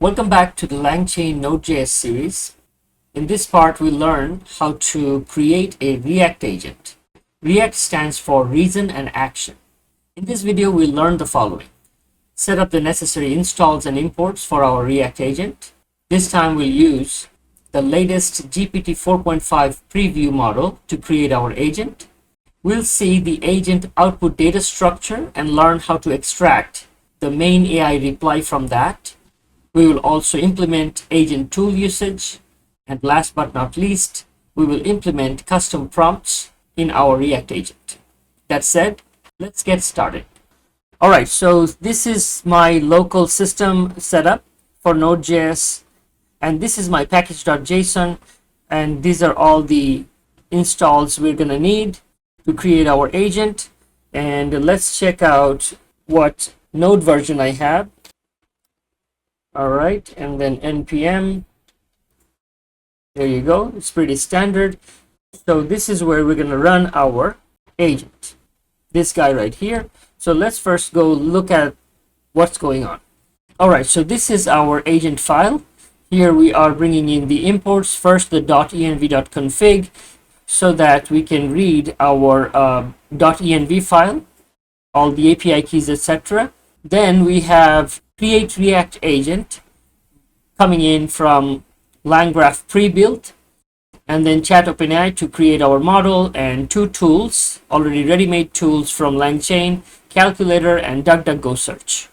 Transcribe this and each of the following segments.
Welcome back to the LangChain Node.js series. In this part, we learn how to create a ReAct agent. ReAct stands for Reason and Action. In this video, we'll learn the following. Set up the necessary installs and imports for our ReAct agent. This time, we'll use the latest GPT-4.5 preview model to create our agent. We'll see the agent output data structure and learn how to extract the main AI reply from that. We will also implement agent tool usage. And last but not least, we will implement custom prompts in our ReAct agent. That said, let's get started. All right, so this is my local system setup for Node.js. And this is my package.json. And these are all the installs we're going to need to create our agent. And let's check out what node version I have. All right, and then npm. There you go. It's pretty standard. So this is where we're going to run our agent. This guy right here. So let's first go look at what's going on. All right, so this is our agent file. Here we are bringing in the imports. First, the .env.config, so that we can read our .env file, all the API keys, etc. Then we have create ReAct agent coming in from LangGraph Prebuilt, and then chat OpenAI to create our model, and two tools, already ready-made tools from LangChain, Calculative and DuckDuckGo search.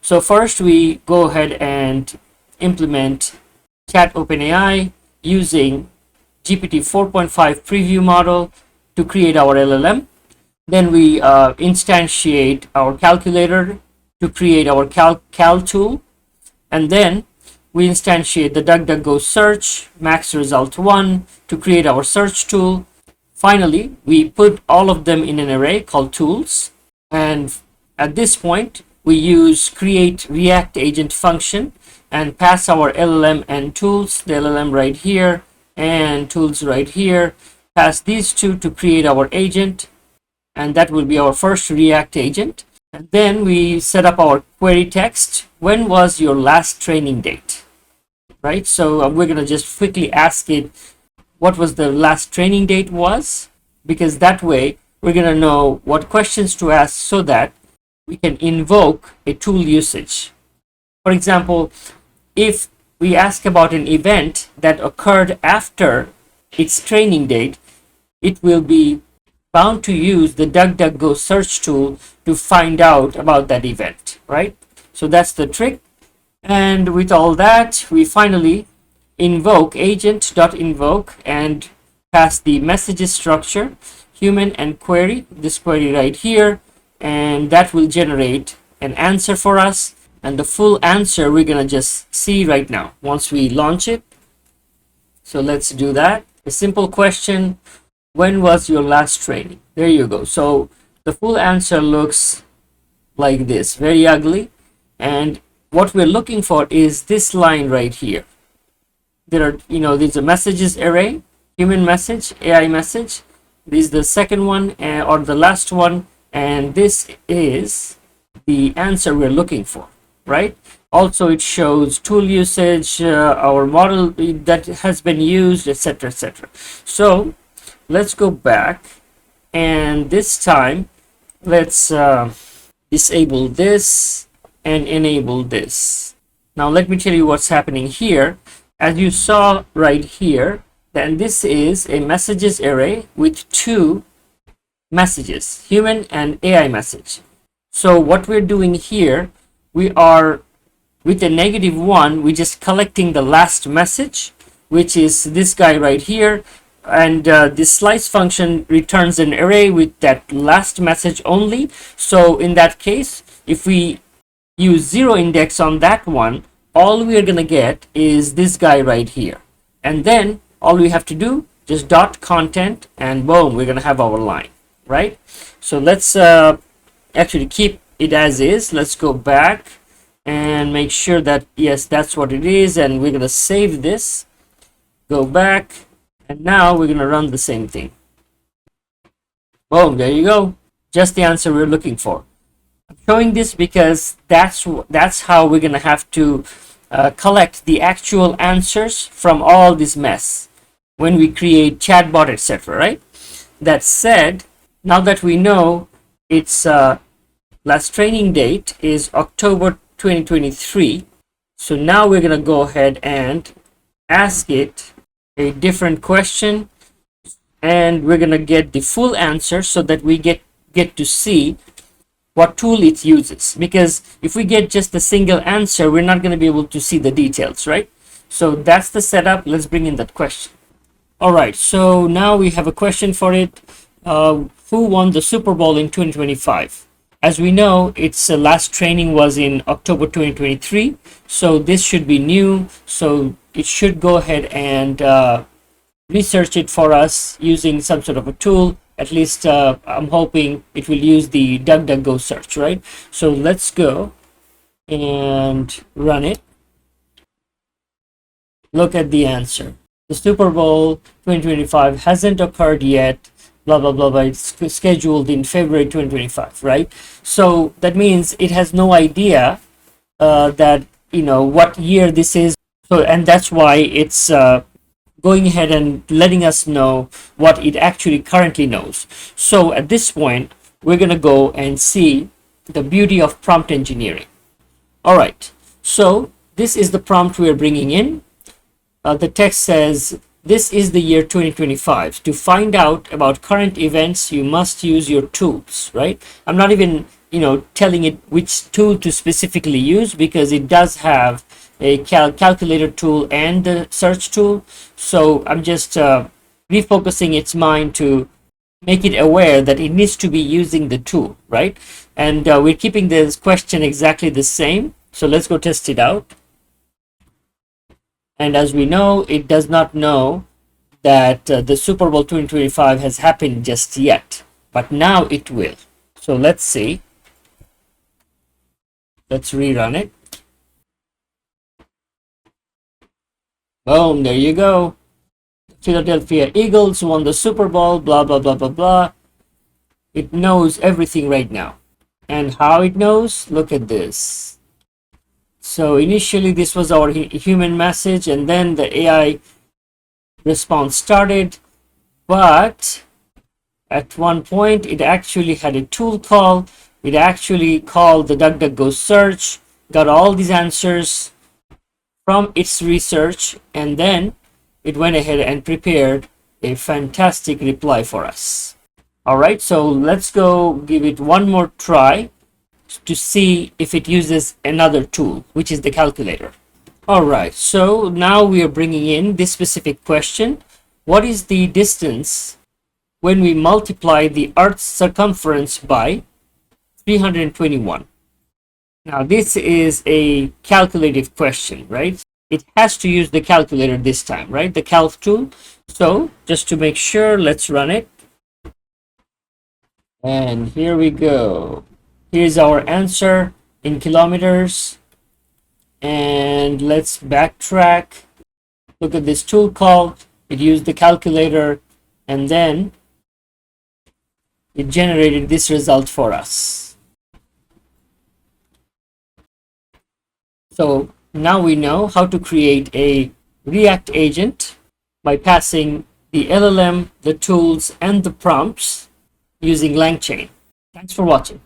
So first we go ahead and implement chat OpenAI using GPT-4.5 preview model to create our LLM. Then we instantiate our calculator to create our cal tool, and then we instantiate the DuckDuckGo search max result 1 to create our search tool. Finally, we put all of them in an array called tools, and at this point we use create ReAct agent function and pass our LLM and tools, the LLM right here and tools right here, pass these two to create our agent, and that will be our first ReAct agent. And then we set up our query text. When was your last training date? Right? So we're going to just quickly ask it what was the last training date was, because that way we're going to know what questions to ask so that we can invoke a tool usage. For example, if we ask about an event that occurred after its training date, it will be bound to use the DuckDuckGo search tool to find out about that event, right? So that's the trick. And with all that, we finally invoke agent.invoke and pass the messages structure, human and query, this query right here, and that will generate an answer for us. And the full answer we're gonna just see right now once we launch it. So let's do that. A simple question: when was your last training? There you go. So the full answer looks like this, very ugly. And what we're looking for is this line right here. There are, there's a messages array, human message, AI message. This is the second one or the last one. And this is the answer we're looking for, right? Also, it shows tool usage, our model that has been used, etc., etc. So let's go back, and this time let's disable this and enable this. Now let me tell you what's happening here. As you saw right here, then this is a messages array with two messages, human and AI message. So what we're doing here, we are with a -1, we're just collecting the last message, which is this guy right here. And this slice function returns an array with that last message only. So in that case, if we use 0 index on that one, all we are going to get is this guy right here. And then all we have to do, just dot content, and boom, we're going to have our line, right? So let's actually keep it as is. Let's go back and make sure that, yes, that's what it is. And we're going to save this, go back. And now we're going to run the same thing. Boom, there you go. Just the answer we're looking for. I'm showing this because that's how we're going to have to collect the actual answers from all this mess when we create chatbot, etc. Right? That said, now that we know its last training date is October 2023, so now we're going to go ahead and ask it a different question, and we're going to get the full answer so that we get to see what tool it uses. Because if we get just a single answer, we're not going to be able to see the details, right? So that's the setup. Let's bring in that question. All right, so now we have a question for it. Who won the Super Bowl in 2025? As we know, its last training was in October 2023, so this should be new. So it should go ahead and research it for us using some sort of a tool. At least I'm hoping it will use the DuckDuckGo search, right? So let's go and run it. Look at the answer. The Super Bowl 2025 hasn't occurred yet, blah, blah, blah, blah. It's scheduled in February 2025, right? So that means it has no idea that, what year this is. So, and that's why it's going ahead and letting us know what it actually currently knows. So at this point, we're going to go and see the beauty of prompt engineering. All right, so this is the prompt we're bringing in. The text says, this is the year 2025. To find out about current events, you must use your tools, right? I'm not even, telling it which tool to specifically use, because it does have a calculator tool and the search tool. So I'm just refocusing its mind to make it aware that it needs to be using the tool, right? And we're keeping this question exactly the same. So let's go test it out. And as we know, it does not know that the Super Bowl 2025 has happened just yet, but now it will. So let's see. Let's rerun it. Boom, there you go. Philadelphia Eagles won the Super Bowl, blah, blah, blah, blah, blah. It knows everything right now. And how it knows? Look at this. So initially this was our human message, and then the AI response started. But at one point it actually had a tool call. It actually called the DuckDuckGo search, got all these answers from its research, and then it went ahead and prepared a fantastic reply for us. All right, so let's go give it one more try to see if it uses another tool, which is the calculator. All right, so now we are bringing in this specific question. What is the distance when we multiply the Earth's circumference by 321? Now this is a calculative question, right? It has to use the calculator this time, right? The calc tool. So just to make sure, let's run it. And here we go. Here's our answer in kilometers. And let's backtrack. Look at this tool call. It used the calculator, and then it generated this result for us. So now we know how to create a ReAct agent by passing the LLM, the tools, and the prompts using LangChain. Thanks for watching.